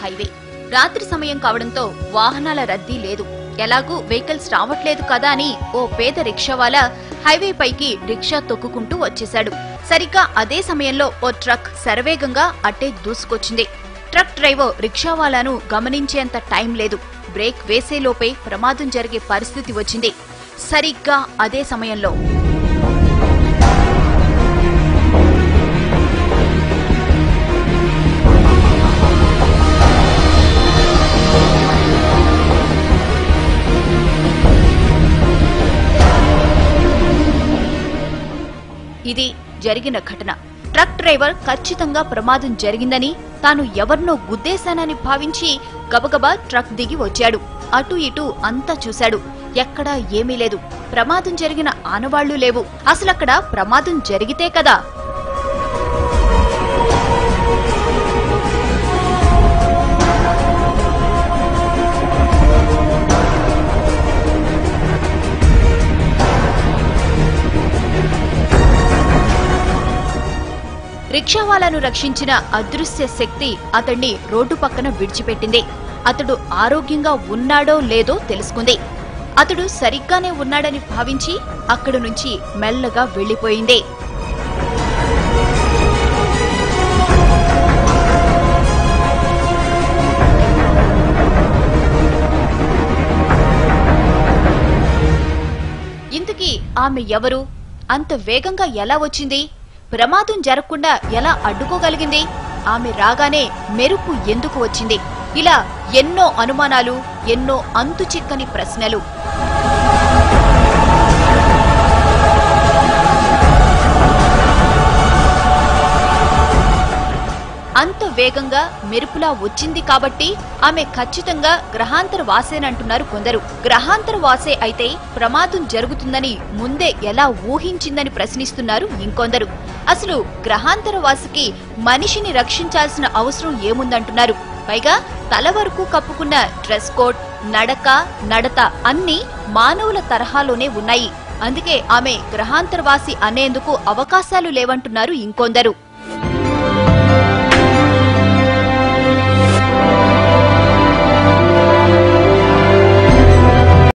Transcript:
Highway. రాత్రి సమయం కావడంతో వాహనాల రద్దీ లేదు. ఎలాగూ వెహికల్స్ రావట్లేదు కదా అని ఓ పేద రిక్షావాలా హైవే పైకి రిక్షా తొక్కుకుంటూ వచ్చేశాడు. సరిగ్గా అదే సమయంలో ఓ ట్రక్ శరవేగంగా అట్టే దూసుకొచ్చింది. ట్రక్ డ్రైవర్ రిక్షావాలాను గమనించేంత టైం లేదు. బ్రేక్ వేసేలోపే ప్రమాదం జరిగే పరిస్థితి వచ్చింది. సరిగ్గా అదే సమయంలో ఇది జరిగిన ఘటన. ట్రక్ డ్రైవర్ ఖచ్చితంగా ప్రమాదం జరిగిందని, తాను ఎవరినో గుద్దేశానని భావించి గబగబా ట్రక్ దిగి వచ్చాడు. అటు ఇటు అంతా చూశాడు. ఎక్కడా ఏమీ లేదు. ప్రమాదం జరిగిన ఆనవాళ్లు లేవు. అసలక్కడ ప్రమాదం జరిగితే కదా. రిక్షావాలాను రక్షించిన అదృశ్య శక్తి అతన్ని రోడ్డు పక్కన విడిచిపెట్టింది. అతడు ఆరోగ్యంగా ఉన్నాడో లేదో తెలుసుకుంది. అతడు సరిగ్గానే ఉన్నాడని భావించి అక్కడి నుంచి మెల్లగా వెళ్లిపోయింది. ఇంతకీ ఆమె ఎవరు? అంత వేగంగా ఎలా వచ్చింది? ప్రమాదం జరగకుండా ఎలా అడ్డుకోగలిగింది? ఆమె రాగానే మెరుపు ఎందుకు వచ్చింది? ఇలా ఎన్నో అనుమానాలు, ఎన్నో అంతుచిక్కని ప్రశ్నలు. అంత వేగంగా మెరుపులా వచ్చింది కాబట్టి ఆమె ఖచ్చితంగా గ్రహాంతర వాసేనంటున్నారు కొందరు. గ్రహాంతర వాసే అయితే ప్రమాదం జరుగుతుందని ముందే ఎలా ఊహించిందని ప్రశ్నిస్తున్నారు ఇంకొందరు. అసలు గ్రహాంతర వాసికి మనిషిని రక్షించాల్సిన అవసరం ఏముందంటున్నారు. పైగా తల వరకు కప్పుకున్న డ్రెస్ కోడ్, నడక, నడత అన్నీ మానవుల తరహాలోనే ఉన్నాయి. అందుకే ఆమె గ్రహాంతరవాసి అనేందుకు అవకాశాలు లేవంటున్నారు ఇంకొందరు.